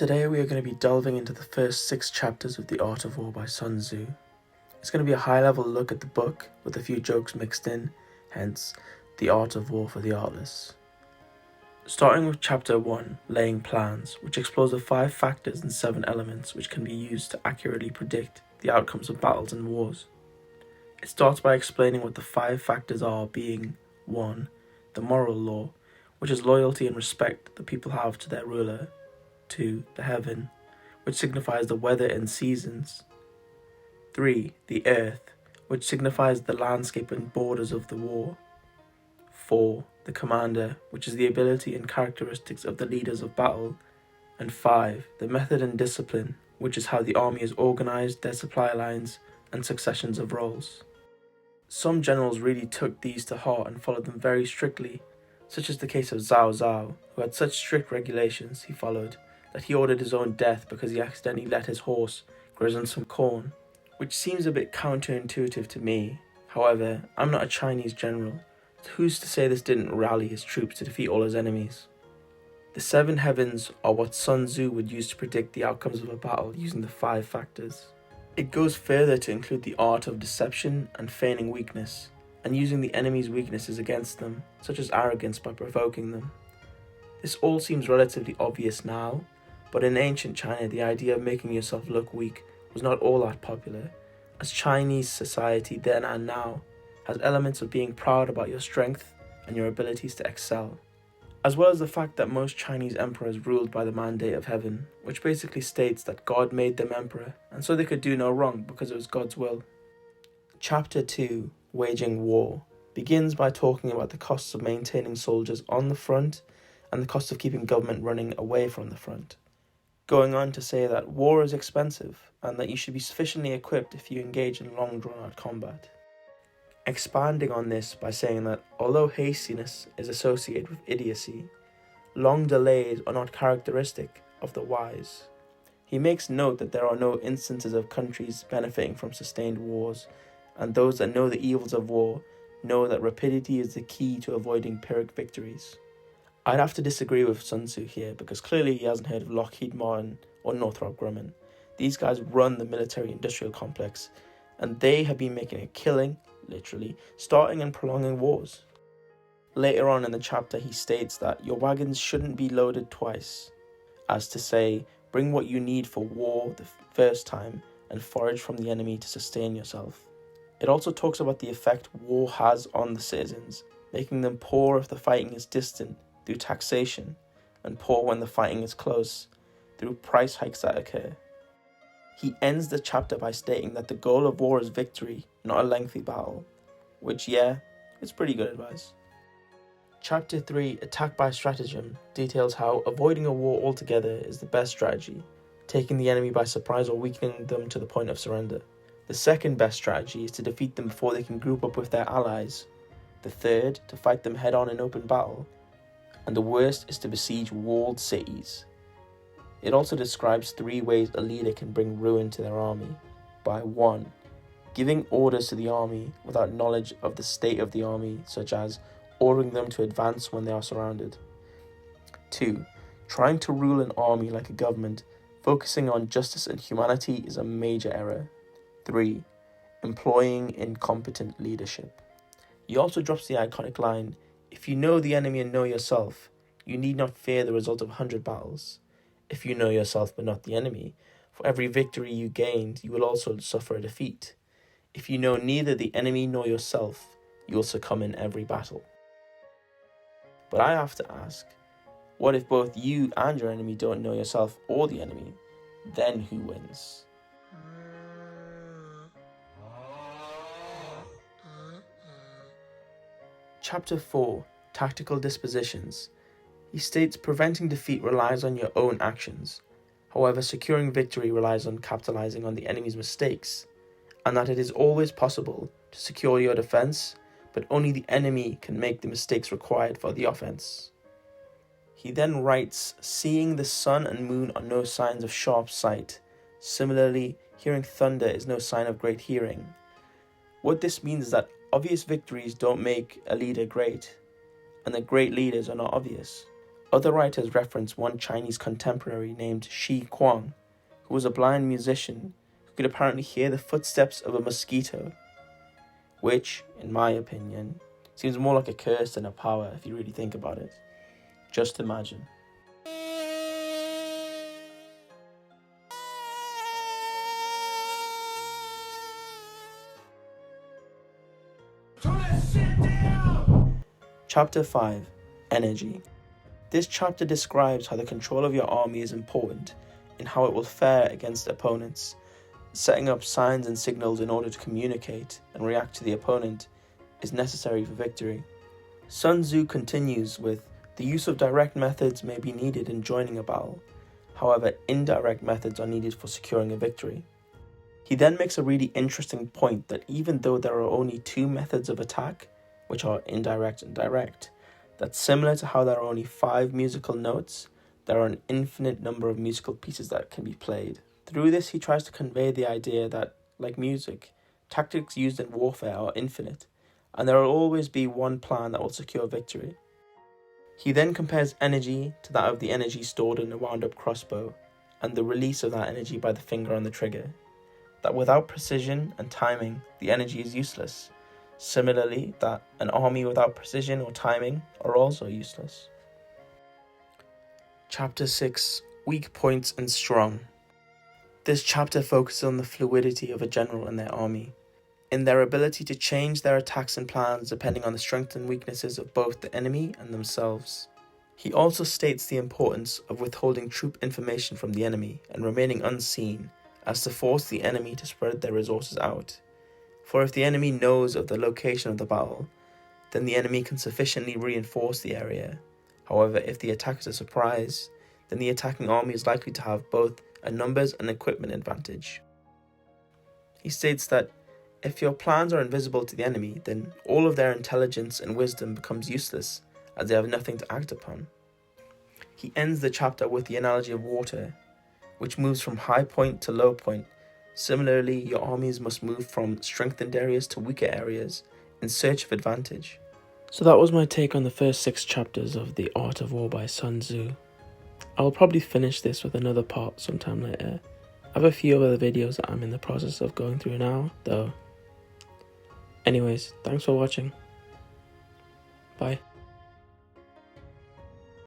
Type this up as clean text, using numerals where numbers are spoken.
Today we are going to be delving into the first 6 chapters of The Art of War by Sun Tzu. It's going to be a high-level look at the book with a few jokes mixed in, hence The Art of War for the Artless. Starting with chapter 1, Laying Plans, which explores the 5 factors and 7 elements which can be used to accurately predict the outcomes of battles and wars. It starts by explaining what the 5 factors are, being 1. The moral law, which is loyalty and respect the people have to their ruler. 2. The heaven, which signifies the weather and seasons. 3. The earth, which signifies the landscape and borders of the war. 4. The commander, which is the ability and characteristics of the leaders of battle. And 5. The method and discipline, which is how the army is organized, their supply lines, and successions of roles. Some generals really took these to heart and followed them very strictly, such as the case of Cao Cao, who had such strict regulations he followed that he ordered his own death because he accidentally let his horse graze on some corn, which seems a bit counterintuitive to me. However, I'm not a Chinese general, so who's to say this didn't rally his troops to defeat all his enemies? The 7 heavens are what Sun Tzu would use to predict the outcomes of a battle using the 5 factors. It goes further to include the art of deception and feigning weakness, and using the enemy's weaknesses against them, such as arrogance, by provoking them. This all seems relatively obvious now, but in ancient China the idea of making yourself look weak was not all that popular, as Chinese society then and now has elements of being proud about your strength and your abilities to excel, as well as the fact that most Chinese emperors ruled by the mandate of heaven, which basically states that God made them emperor, and so they could do no wrong because it was God's will. Chapter 2, Waging War, begins by talking about the costs of maintaining soldiers on the front and the cost of keeping government running away from the front, going on to say that war is expensive and that you should be sufficiently equipped if you engage in long drawn-out combat. Expanding on this by saying that although hastiness is associated with idiocy, long delays are not characteristic of the wise. He makes note that there are no instances of countries benefiting from sustained wars, and those that know the evils of war know that rapidity is the key to avoiding Pyrrhic victories. I'd have to disagree with Sun Tzu here, because clearly he hasn't heard of Lockheed Martin or Northrop Grumman. These guys run the military-industrial complex, and they have been making a killing, literally, starting and prolonging wars. Later on in the chapter he states that your wagons shouldn't be loaded twice, as to say, bring what you need for war the first time and forage from the enemy to sustain yourself. It also talks about the effect war has on the citizens, making them poor if the fighting is distant through taxation, and poor when the fighting is close through price hikes that occur. He ends the chapter by stating that the goal of war is victory, not a lengthy battle, which, yeah, is pretty good advice. Chapter 3, Attack by Stratagem, details how avoiding a war altogether is the best strategy, taking the enemy by surprise or weakening them to the point of surrender. The second best strategy is to defeat them before they can group up with their allies. The third, to fight them head-on in open battle. And the worst is to besiege walled cities. It also describes 3 ways a leader can bring ruin to their army, by 1. Giving orders to the army without knowledge of the state of the army, such as ordering them to advance when they are surrounded. 2. Trying to rule an army like a government, focusing on justice and humanity, is a major error. 3. Employing incompetent leadership. He also drops the iconic line, "If you know the enemy and know yourself, you need not fear the result of 100 battles. If you know yourself but not the enemy, for every victory you gained, you will also suffer a defeat. If you know neither the enemy nor yourself, you will succumb in every battle." But I have to ask, what if both you and your enemy don't know yourself or the enemy? Then who wins? Chapter 4, Tactical Dispositions. He states preventing defeat relies on your own actions. However, securing victory relies on capitalizing on the enemy's mistakes, and that it is always possible to secure your defense, but only the enemy can make the mistakes required for the offense. He then writes, seeing the sun and moon are no signs of sharp sight. Similarly, hearing thunder is no sign of great hearing. What this means is that obvious victories don't make a leader great, and that great leaders are not obvious. Other writers reference one Chinese contemporary named Shi Kuang, who was a blind musician who could apparently hear the footsteps of a mosquito, which, in my opinion, seems more like a curse than a power if you really think about it. Just imagine. Chapter 5. Energy. This chapter describes how the control of your army is important in how it will fare against opponents. Setting up signs and signals in order to communicate and react to the opponent is necessary for victory. Sun Tzu continues with, the use of direct methods may be needed in joining a battle, however indirect methods are needed for securing a victory. He then makes a really interesting point that even though there are only two methods of attack, which are indirect and direct, that's similar to how there are only 5 musical notes, there are an infinite number of musical pieces that can be played. Through this, he tries to convey the idea that, like music, tactics used in warfare are infinite, and there will always be one plan that will secure victory. He then compares energy to that of the energy stored in a wound-up crossbow, and the release of that energy by the finger on the trigger. That without precision and timing, the energy is useless. Similarly, that an army without precision or timing are also useless. Chapter 6. Weak points and strong. This chapter focuses on the fluidity of a general and their army, in their ability to change their attacks and plans depending on the strengths and weaknesses of both the enemy and themselves. He also states the importance of withholding troop information from the enemy and remaining unseen, as to force the enemy to spread their resources out. For if the enemy knows of the location of the battle, then the enemy can sufficiently reinforce the area. However, if the attack is a surprise, then the attacking army is likely to have both a numbers and equipment advantage. He states that if your plans are invisible to the enemy, then all of their intelligence and wisdom becomes useless, as they have nothing to act upon. He ends the chapter with the analogy of water, which moves from high point to low point. Similarly, your armies must move from strengthened areas to weaker areas in search of advantage. So that was my take on the first 6 chapters of The Art of War by Sun Tzu. I'll probably finish this with another part sometime later. I have a few other videos that I'm in the process of going through now, though. Anyways, thanks for watching. Bye.